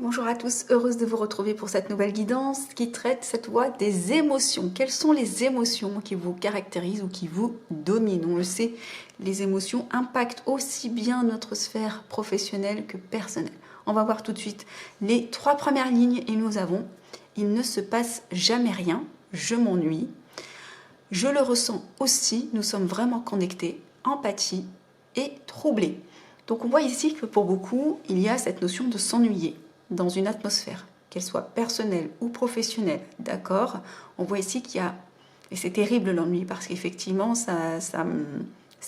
Bonjour à tous, heureuse de vous retrouver pour cette nouvelle guidance qui traite cette fois des émotions. Quelles sont les émotions qui vous caractérisent ou qui vous dominent? On le sait, les émotions impactent aussi bien notre sphère professionnelle que personnelle. On va voir tout de suite les 3 premières lignes et nous avons « Il ne se passe jamais rien, je m'ennuie ». Je le ressens aussi, nous sommes vraiment connectés, empathie et troublés. Donc on voit ici que pour beaucoup, il y a cette notion de s'ennuyer dans une atmosphère, qu'elle soit personnelle ou professionnelle, d'accord? On voit ici qu'il y a, et c'est terrible l'ennui, parce qu'effectivement, ça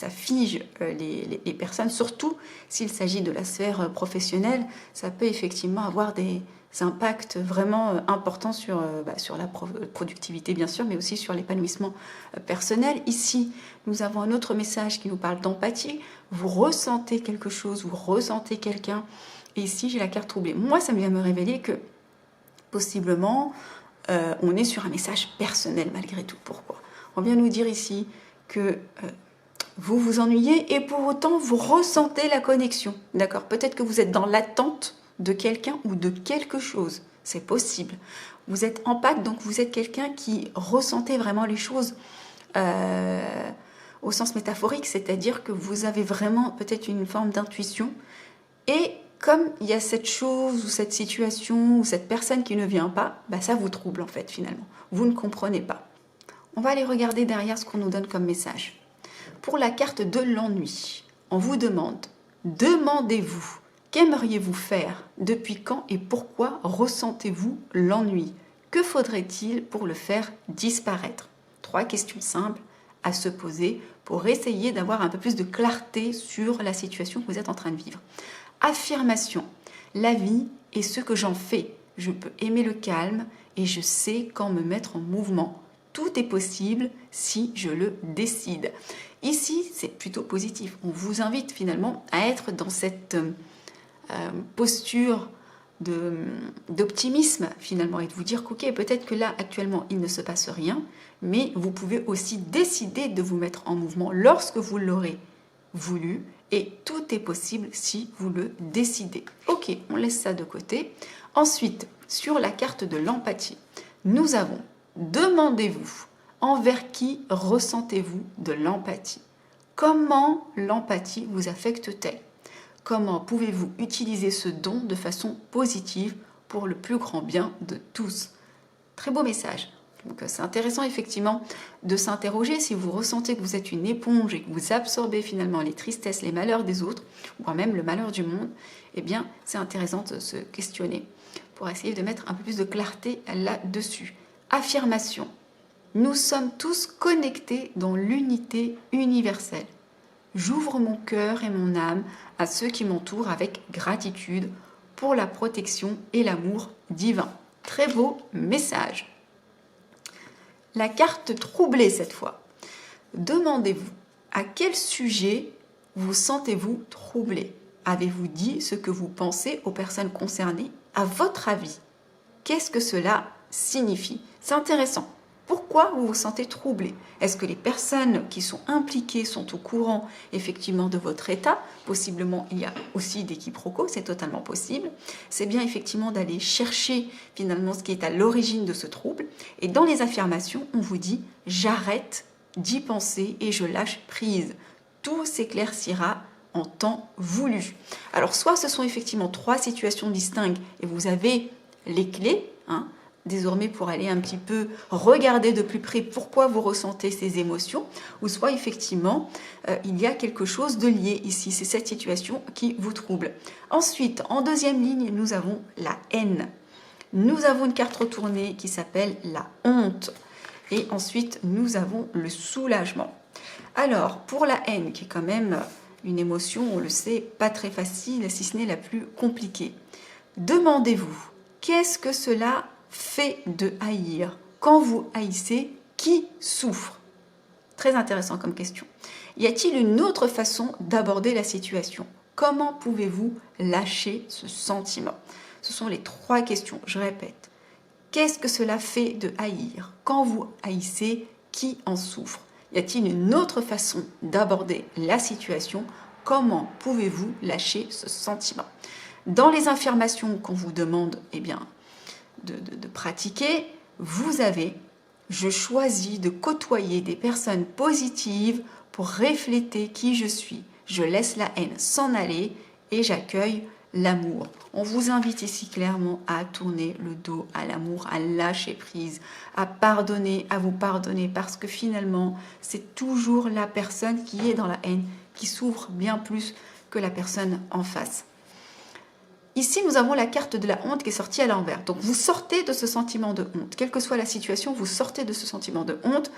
fige les personnes, surtout s'il s'agit de la sphère professionnelle, ça peut effectivement avoir des impacts vraiment importants sur la productivité, bien sûr, mais aussi sur l'épanouissement personnel. Ici, nous avons un autre message qui nous parle d'empathie. Vous ressentez quelque chose, vous ressentez quelqu'un. Et ici, j'ai la carte troublée. Moi, ça vient me révéler que, possiblement, on est sur un message personnel malgré tout. Pourquoi? On vient nous dire ici que vous vous ennuyez et pour autant, vous ressentez la connexion. D'accord? Peut-être que vous êtes dans l'attente de quelqu'un ou de quelque chose. C'est possible. Vous êtes empathe, donc vous êtes quelqu'un qui ressentait vraiment les choses au sens métaphorique, c'est-à-dire que vous avez vraiment peut-être une forme d'intuition et comme il y a cette chose ou cette situation ou cette personne qui ne vient pas, ça vous trouble en fait finalement. Vous ne comprenez pas. On va aller regarder derrière ce qu'on nous donne comme message. Pour la carte de l'ennui, on vous demande, demandez-vous, qu'aimeriez-vous faire? Depuis quand et pourquoi ressentez-vous l'ennui? Que faudrait-il pour le faire disparaître? 3 questions simples à se poser pour essayer d'avoir un peu plus de clarté sur la situation que vous êtes en train de vivre. Affirmation. La vie est ce que j'en fais. Je peux aimer le calme et je sais quand me mettre en mouvement. Tout est possible si je le décide. Ici, c'est plutôt positif. On vous invite finalement à être dans cette posture d'optimisme finalement et de vous dire qu'ok, peut-être que là actuellement il ne se passe rien, mais vous pouvez aussi décider de vous mettre en mouvement lorsque vous l'aurez voulu. Et tout est possible si vous le décidez. Ok, on laisse ça de côté. Ensuite, sur la carte de l'empathie, nous avons « Demandez-vous envers qui ressentez-vous de l'empathie? Comment l'empathie vous affecte-t-elle? Comment pouvez-vous utiliser ce don de façon positive pour le plus grand bien de tous ?» Très beau message. Donc c'est intéressant effectivement de s'interroger si vous ressentez que vous êtes une éponge et que vous absorbez finalement les tristesses, les malheurs des autres, ou même le malheur du monde, eh bien c'est intéressant de se questionner pour essayer de mettre un peu plus de clarté là-dessus. Affirmation. Nous sommes tous connectés dans l'unité universelle. J'ouvre mon cœur et mon âme à ceux qui m'entourent avec gratitude pour la protection et l'amour divin. Très beau message. La carte troublée cette fois. Demandez-vous, à quel sujet vous sentez-vous troublé? Avez-vous dit ce que vous pensez aux personnes concernées? À votre avis, qu'est-ce que cela signifie? C'est intéressant. Pourquoi vous vous sentez troublé? Est-ce que les personnes qui sont impliquées sont au courant effectivement de votre état? Possiblement, il y a aussi des quiproquos, c'est totalement possible. C'est bien effectivement d'aller chercher finalement ce qui est à l'origine de ce trouble. Et dans les affirmations, on vous dit « J'arrête d'y penser et je lâche prise. Tout s'éclaircira en temps voulu. » Alors, soit ce sont effectivement 3 situations distinctes et vous avez les clés, désormais pour aller un petit peu regarder de plus près pourquoi vous ressentez ces émotions, ou soit effectivement il y a quelque chose de lié ici, c'est cette situation qui vous trouble. Ensuite, en deuxième ligne, nous avons la haine. Nous avons une carte retournée qui s'appelle la honte. Et ensuite, nous avons le soulagement. Alors, pour la haine, qui est quand même une émotion, on le sait, pas très facile, si ce n'est la plus compliquée. Demandez-vous, qu'est-ce que cela fait de haïr? Quand vous haïssez, qui souffre? Très intéressant comme question. Y a-t-il une autre façon d'aborder la situation? Comment pouvez-vous lâcher ce sentiment? Ce sont les 3 questions, je répète. Qu'est-ce que cela fait de haïr? Quand vous haïssez, qui en souffre? Y a-t-il une autre façon d'aborder la situation? Comment pouvez-vous lâcher ce sentiment? Dans les affirmations qu'on vous demande de pratiquer, vous avez « Je choisis de côtoyer des personnes positives pour refléter qui je suis. Je laisse la haine s'en aller et j'accueille l'amour. » On vous invite ici clairement à tourner le dos à l'amour, à lâcher prise, à pardonner, à vous pardonner, parce que finalement, c'est toujours la personne qui est dans la haine qui souffre bien plus que la personne en face. Ici, nous avons la carte de la honte qui est sortie à l'envers. Donc, vous sortez de ce sentiment de honte. Quelle que soit la situation, vous sortez de ce sentiment de honte.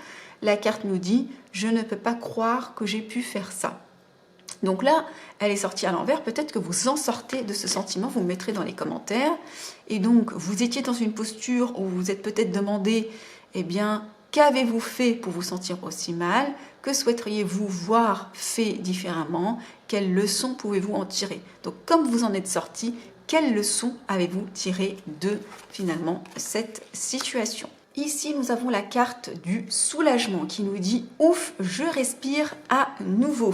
La carte nous dit « Je ne peux pas croire que j'ai pu faire ça ». Donc là, elle est sortie à l'envers. Peut-être que vous en sortez de ce sentiment. Vous me mettrez dans les commentaires. Et donc, vous étiez dans une posture où vous vous êtes peut-être demandé « Eh bien, qu'avez-vous fait pour vous sentir aussi mal? Que souhaiteriez-vous voir fait différemment? Quelles leçons pouvez-vous en tirer ?» Donc, comme vous en êtes sorti, quelles leçons avez-vous tiré de, finalement, cette situation? Ici, nous avons la carte du soulagement qui nous dit « Ouf, je respire à nouveau ».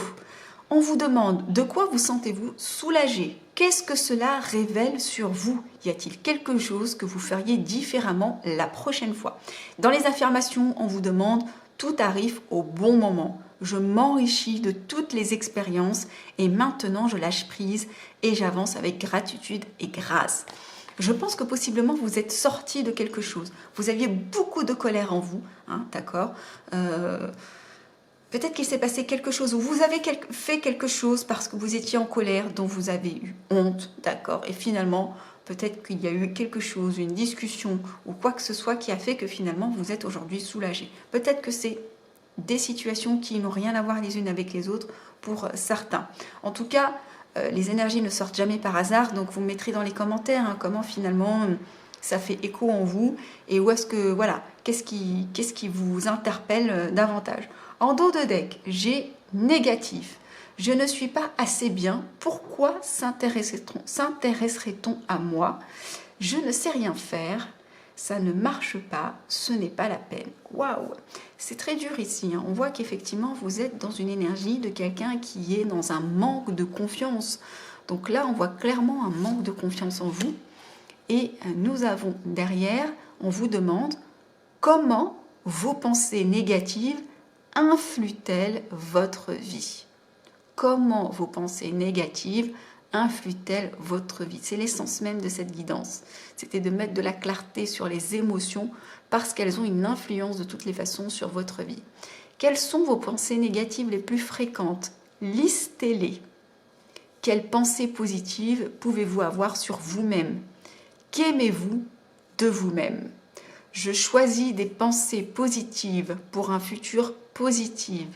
On vous demande de quoi vous sentez-vous soulagé? Qu'est-ce que cela révèle sur vous? Y a-t-il quelque chose que vous feriez différemment la prochaine fois? Dans les affirmations, on vous demande « Tout arrive au bon moment. Je m'enrichis de toutes les expériences et maintenant je lâche prise et j'avance avec gratitude et grâce. » Je pense que possiblement vous êtes sorti de quelque chose. Vous aviez beaucoup de colère en vous, hein, d'accord? Peut-être qu'il s'est passé quelque chose ou vous avez fait quelque chose parce que vous étiez en colère dont vous avez eu honte, d'accord? Et finalement, peut-être qu'il y a eu quelque chose, une discussion ou quoi que ce soit qui a fait que finalement vous êtes aujourd'hui soulagé. Peut-être que c'est des situations qui n'ont rien à voir les unes avec les autres pour certains. En tout cas, les énergies ne sortent jamais par hasard, donc vous me mettrez dans les commentaires hein, comment finalement ça fait écho en vous et où est-ce que, voilà, qu'est-ce qui vous interpelle davantage. En dos de deck, j'ai négatif. Je ne suis pas assez bien. Pourquoi s'intéresserait-on à moi? Je ne sais rien faire. Ça ne marche pas. Ce n'est pas la peine. Waouh! C'est très dur ici. Hein. On voit qu'effectivement, vous êtes dans une énergie de quelqu'un qui est dans un manque de confiance. Donc là, on voit clairement un manque de confiance en vous. Et nous avons derrière, on vous demande comment vos pensées négatives influent-elles votre vie? Comment vos pensées négatives influent-elles votre vie? C'est l'essence même de cette guidance. C'était de mettre de la clarté sur les émotions parce qu'elles ont une influence de toutes les façons sur votre vie. Quelles sont vos pensées négatives les plus fréquentes? Listez-les. Quelles pensées positives pouvez-vous avoir sur vous-même? Qu'aimez-vous de vous-même? Je choisis des pensées positives pour un futur positif.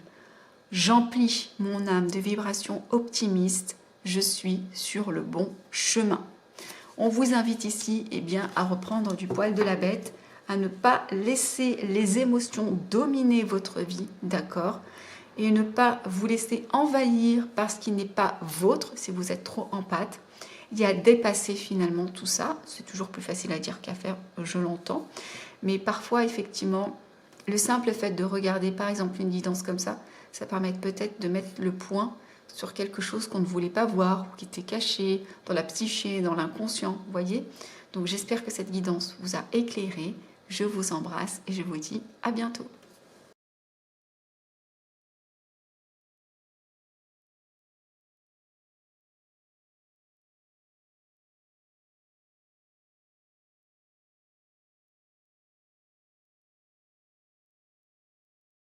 J'emplis mon âme de vibrations optimistes. Je suis sur le bon chemin. On vous invite ici à reprendre du poil de la bête, à ne pas laisser les émotions dominer votre vie, d'accord? Et ne pas vous laisser envahir par ce qui n'est pas vôtre, si vous êtes trop en pâte. Il y a dépasser finalement tout ça. C'est toujours plus facile à dire qu'à faire, je l'entends. Mais parfois, effectivement, le simple fait de regarder, par exemple, une guidance comme ça permet peut-être de mettre le point sur quelque chose qu'on ne voulait pas voir, ou qui était caché dans la psyché, dans l'inconscient, vous voyez? Donc, j'espère que cette guidance vous a éclairé. Je vous embrasse et je vous dis à bientôt.